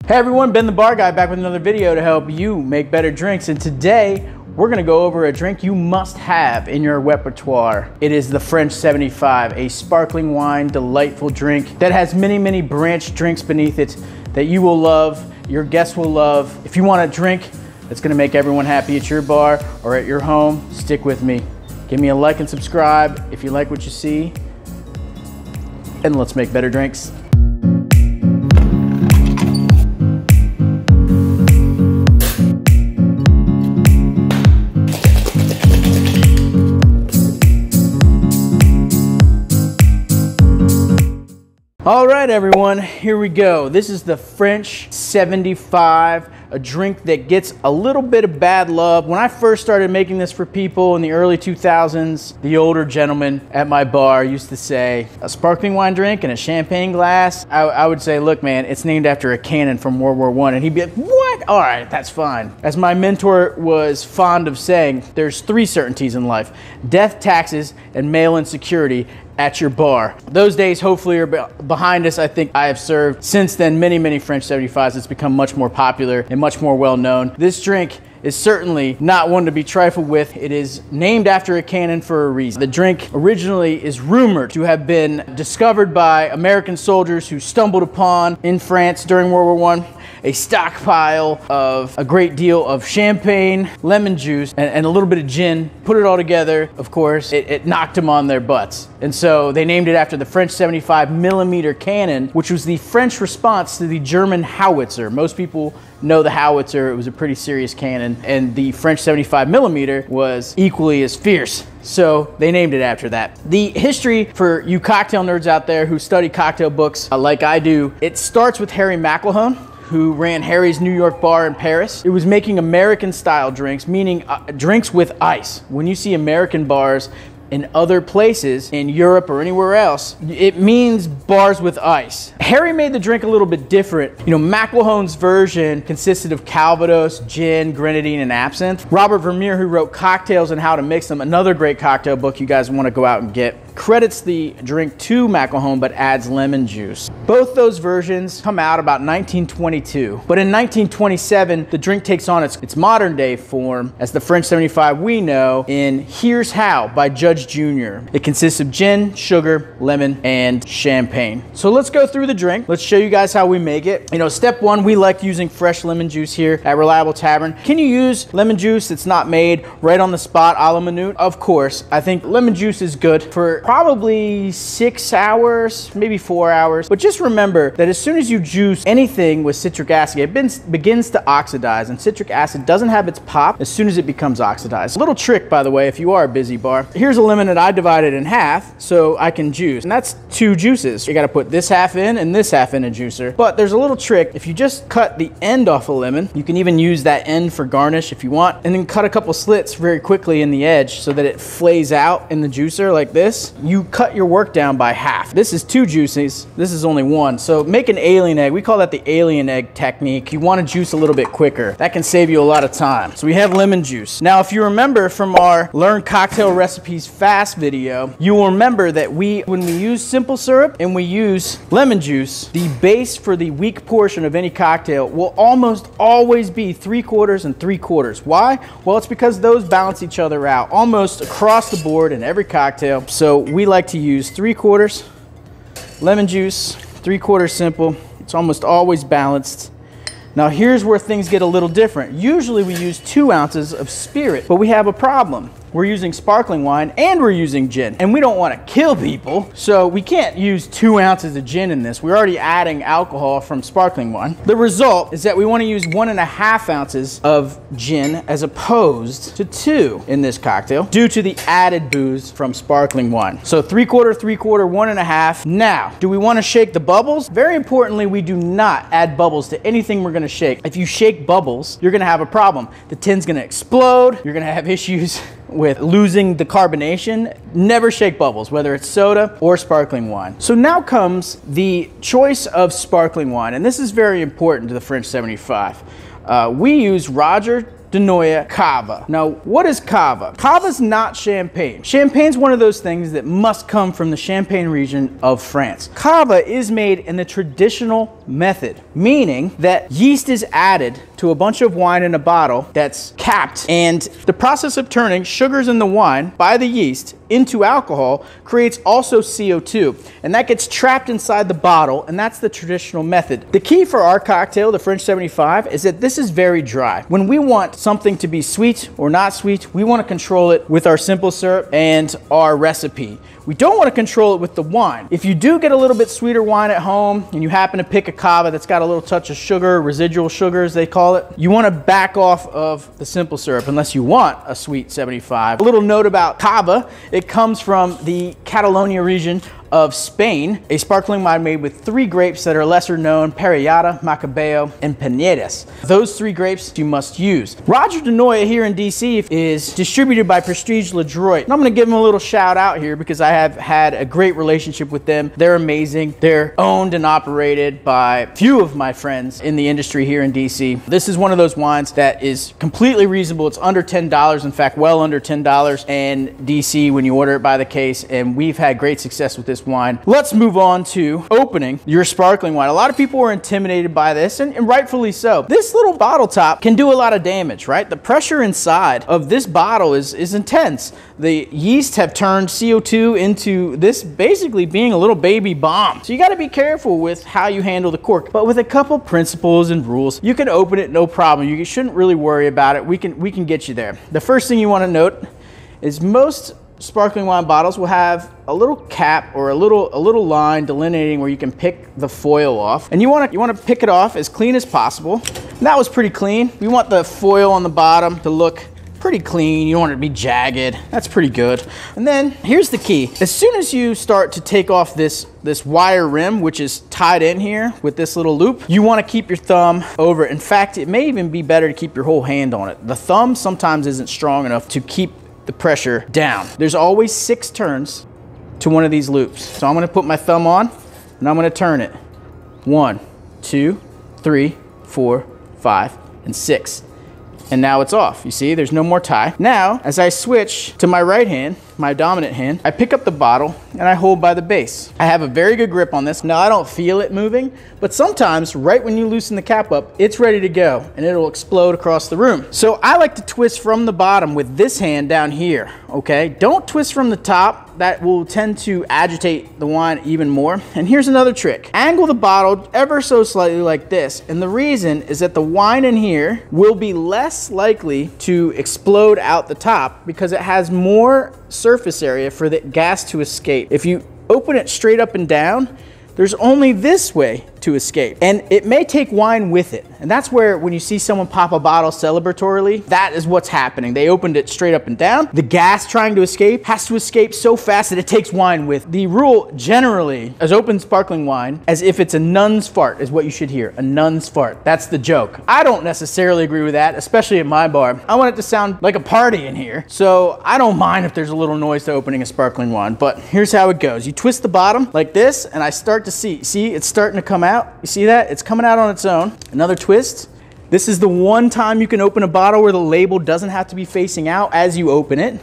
Hey everyone, Ben the Bar Guy back with another video to help you make better drinks. And today we're gonna go over a drink you must have in your repertoire. It is the French 75, a sparkling wine, delightful drink that has many, many branched drinks beneath it that you will love, your guests will love. If you want a drink that's gonna make everyone happy at your bar or at your home, stick with me. Give me a like and subscribe if you like what you see, and let's make better drinks. All right, everyone, here we go. This is the French 75, a drink that gets a little bit of bad love. When I first started making this for people in the early 2000s, the older gentlemen at my bar used to say, a sparkling wine drink in a champagne glass. I would say, look, man, it's named after a cannon from World War I. And he'd be like, what? All right, that's fine. As my mentor was fond of saying, there's three certainties in life: death, taxes, and male insecurity at your bar. Those days hopefully are behind us. I think I have served since then many, many French 75s. It's become much more popular and much more well known. This drink is certainly not one to be trifled with. It is named after a cannon for a reason. The drink originally is rumored to have been discovered by American soldiers who stumbled upon in France during World War I a stockpile of a great deal of champagne, lemon juice, and a little bit of gin. Put it all together, of course, it knocked them on their butts. And so they named it after the French 75mm cannon, which was the French response to the German howitzer. Most people know the howitzer. It was a pretty serious cannon, and the French 75mm was equally as fierce. So they named it after that. The history for you cocktail nerds out there who study cocktail books like I do, it starts with Harry McElhone, who ran Harry's New York bar in Paris. It was making American style drinks, meaning drinks with ice. When you see American bars in other places in Europe or anywhere else, it means bars with ice. Harry made the drink a little bit different. You know, McElhone's version consisted of Calvados, gin, grenadine, and absinthe. Robert Vermiere, who wrote Cocktails and How to Mix Them, another great cocktail book you guys want to go out and get, credits the drink to McElhone but adds lemon juice. Both those versions come out about 1922. But in 1927, the drink takes on its modern day form as the French 75 we know in Here's How by Judge Jr. It consists of gin, sugar, lemon, and champagne. So let's go through the drink. Let's show you guys how we make it. You know, step one, we like using fresh lemon juice here at Reliable Tavern. Can you use lemon juice that's not made right on the spot a la minute? Of course. I think lemon juice is good for probably 6 hours, maybe 4 hours. But just remember that as soon as you juice anything with citric acid, it begins to oxidize, and citric acid doesn't have its pop as soon as it becomes oxidized. A little trick, by the way, if you are a busy bar. Here's a lemon that I divided in half so I can juice, and that's 2 juices. You gotta put this half in and this half in a juicer. But there's a little trick. If you just cut the end off a lemon, you can even use that end for garnish if you want, and then cut a couple slits very quickly in the edge so that it flays out in the juicer like this. You cut your work down by half. This is 2 juices, this is only 1. So make an alien egg. We call that the alien egg technique. You want to juice a little bit quicker. That can save you a lot of time. So we have lemon juice. Now, if you remember from our Learn Cocktail Recipes Fast video, you will remember that when we use simple syrup and we use lemon juice, the base for the weak portion of any cocktail will almost always be 3/4 and 3/4. Why? Well, it's because those balance each other out almost across the board in every cocktail. So we like to use 3/4 lemon juice, 3/4 simple. It's almost always balanced. Now here's where things get a little different. Usually we use 2 ounces of spirit, but we have a problem. We're using sparkling wine and we're using gin, and we don't want to kill people, so we can't use 2 ounces of gin in this. We're already adding alcohol from sparkling wine. The result is that we want to use 1.5 ounces of gin as opposed to 2 in this cocktail due to the added booze from sparkling wine. So 3/4, 3/4, 1.5. Now, do we want to shake the bubbles? Very importantly, we do not add bubbles to anything we're going to shake. If you shake bubbles, you're going to have a problem. The tin's going to explode. You're going to have issues with losing the carbonation. Never shake bubbles, whether it's soda or sparkling wine. So now comes the choice of sparkling wine, and this is very important to the French 75. We use Roger D'Anoia Cava. Now, what is Cava? Cava's not champagne. Champagne's one of those things that must come from the Champagne region of France. Cava is made in the traditional method, meaning that yeast is added to a bunch of wine in a bottle that's capped, and the process of turning sugars in the wine by the yeast into alcohol creates also CO2, and that gets trapped inside the bottle, and that's the traditional method. The key for our cocktail, the French 75, is that this is very dry. When we want something to be sweet or not sweet, we want to control it with our simple syrup and our recipe. We don't want to control it with the wine. If you do get a little bit sweeter wine at home and you happen to pick a Cava that's got a little touch of sugar, residual sugar as they call it, you want to back off of the simple syrup unless you want a sweet 75. A little note about Cava, it comes from the Catalonia region of Spain, a sparkling wine made with 3 grapes that are lesser known: Parellada, Macabeo, and Pinedas. Those 3 grapes you must use. Roger D'Anoia here in DC is distributed by Prestige LeDroit. And I'm gonna give them a little shout out here because I have had a great relationship with them. They're amazing. They're owned and operated by a few of my friends in the industry here in DC. This is one of those wines that is completely reasonable. It's under $10, in fact, well under $10 in DC when you order it by the case, and we've had great success with this wine. Let's move on to opening your sparkling wine. A lot of people were intimidated by this, and rightfully so. This little bottle top can do a lot of damage, right? The pressure inside of this bottle is intense. The yeast have turned CO2 into this basically being a little baby bomb. So you got to be careful with how you handle the cork. But with a couple principles and rules, you can open it no problem. You shouldn't really worry about it. We can get you there. The first thing you want to note is most sparkling wine bottles will have a little cap or a little line delineating where you can pick the foil off, and you want to pick it off as clean as possible. And that was pretty clean. We want the foil on the bottom to look pretty clean. You don't want it to be jagged. That's pretty good. And then here's the key. As soon as you start to take off this wire rim, which is tied in here with this little loop, you want to keep your thumb over it. In fact, it may even be better to keep your whole hand on it. The thumb sometimes isn't strong enough to keep the pressure down. There's always 6 turns to one of these loops. So I'm gonna put my thumb on and I'm gonna turn it. 1, 2, 3, 4, 5, and 6. And now it's off. You see, there's no more tie. Now, as I switch to my right hand, my dominant hand, I pick up the bottle and I hold by the base. I have a very good grip on this. Now I don't feel it moving, but sometimes right when you loosen the cap up, it's ready to go and it'll explode across the room. So I like to twist from the bottom with this hand down here, okay? Don't twist from the top. That will tend to agitate the wine even more. And here's another trick. Angle the bottle ever so slightly like this. And the reason is that the wine in here will be less likely to explode out the top because it has more surface area for the gas to escape. If you open it straight up and down, there's only this way to escape, and it may take wine with it. And that's where when you see someone pop a bottle celebratorily, that is what's happening. They opened it straight up and down. The gas trying to escape has to escape so fast that it takes wine with. The rule generally is open sparkling wine as if it's a nun's fart is what you should hear, a nun's fart. That's the joke. I don't necessarily agree with that, especially at my bar. I want it to sound like a party in here, so I don't mind if there's a little noise to opening a sparkling wine, but here's how it goes. You twist the bottom like this, and I start to see it's starting to come out. You see that? It's coming out on its own. Another twist. This is the one time you can open a bottle where the label doesn't have to be facing out as you open it.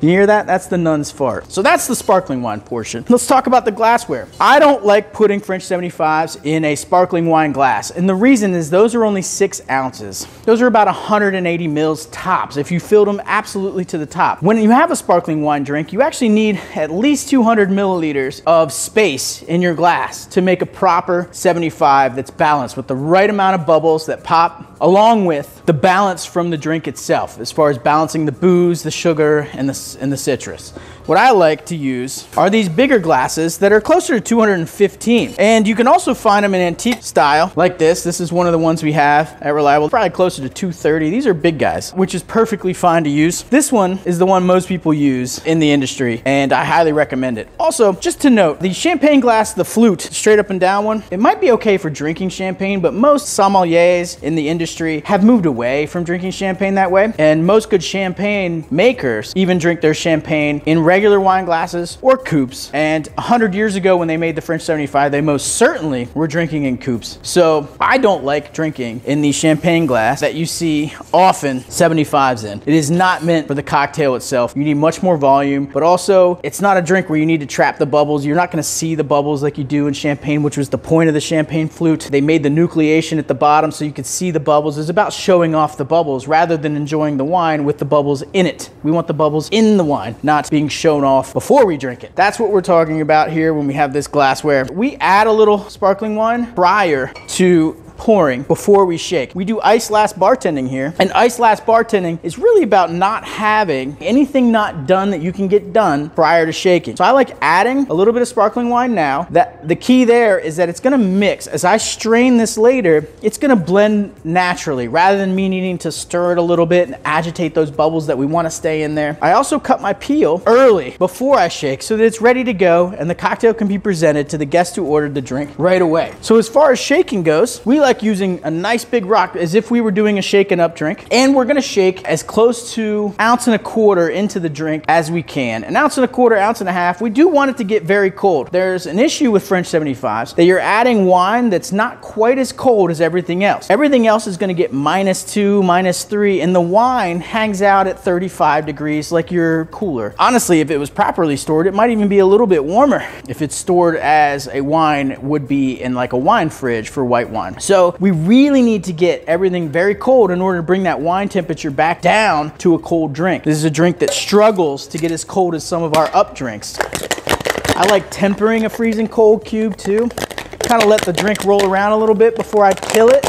You hear that? That's the nun's fart. So that's the sparkling wine portion. Let's talk about the glassware. I don't like putting French 75s in a sparkling wine glass. And the reason is those are only 6 ounces. Those are about 180 mils tops if you filled them absolutely to the top. When you have a sparkling wine drink, you actually need at least 200 milliliters of space in your glass to make a proper 75 that's balanced with the right amount of bubbles that pop, along with the balance from the drink itself, as far as balancing the booze, the sugar, and the citrus. What I like to use are these bigger glasses that are closer to 215. And you can also find them in antique style like this. This is one of the ones we have at Reliable, probably closer to 230. These are big guys, which is perfectly fine to use. This one is the one most people use in the industry, and I highly recommend it. Also, just to note, the champagne glass, the flute, straight up and down one, it might be okay for drinking champagne, but most sommeliers in the industry have moved away from drinking champagne that way. And most good champagne makers even drink drink their champagne in regular wine glasses or coupes. And 100 years ago when they made the French 75, they most certainly were drinking in coupes. So I don't like drinking in the champagne glass that you see often 75s in. It is not meant for the cocktail itself. You need much more volume, but also it's not a drink where you need to trap the bubbles. You're not gonna see the bubbles like you do in champagne, which was the point of the champagne flute. They made the nucleation at the bottom so you could see the bubbles. It's about showing off the bubbles rather than enjoying the wine with the bubbles in it. We want the bubbles in the wine, not being shown off before we drink it. That's what we're talking about here when we have this glassware. We add a little sparkling wine prior to pouring before we shake. We do ice last bartending here, and ice last bartending is really about not having anything not done that you can get done prior to shaking. So I like adding a little bit of sparkling wine now. That the key there is that it's gonna mix. As I strain this later, it's gonna blend naturally rather than me needing to stir it a little bit and agitate those bubbles that we wanna stay in there. I also cut my peel early before I shake so that it's ready to go and the cocktail can be presented to the guest who ordered the drink right away. So as far as shaking goes, we like using a nice big rock as if we were doing a shaken up drink, and we're gonna shake as close to 1.25 ounces into the drink as we can. 1.25 ounces, 1.5 ounces. We do want it to get very cold. There's an issue with French 75s that you're adding wine that's not quite as cold as everything else. Everything else is gonna get -2, -3, and the wine hangs out at 35 degrees like your cooler. Honestly, if it was properly stored, it might even be a little bit warmer if it's stored as a wine would be in like a wine fridge for white wine. So we really need to get everything very cold in order to bring that wine temperature back down to a cold drink. This is a drink that struggles to get as cold as some of our up drinks. I like tempering a freezing cold cube too. Kind of let the drink roll around a little bit before I kill it.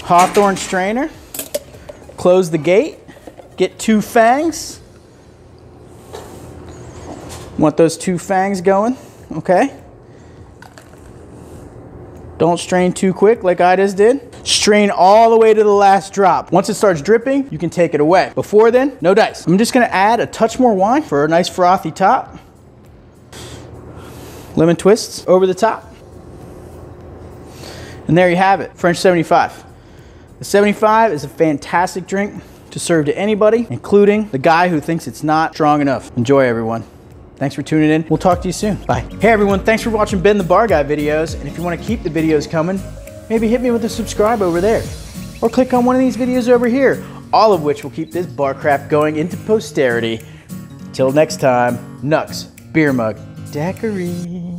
Hawthorne strainer. Close the gate. Get 2 fangs. Want those 2 fangs going, okay? Don't strain too quick like I just did. Strain all the way to the last drop. Once it starts dripping, you can take it away. Before then, no dice. I'm just gonna add a touch more wine for a nice frothy top. Lemon twists over the top. And there you have it, French 75. The 75 is a fantastic drink to serve to anybody, including the guy who thinks it's not strong enough. Enjoy, everyone. Thanks for tuning in. We'll talk to you soon. Bye. Hey everyone, thanks for watching Ben the Bar Guy videos. And if you want to keep the videos coming, maybe hit me with a subscribe over there. Or click on one of these videos over here, all of which will keep this bar craft going into posterity. Till next time, Nux, beer mug, daiquiri.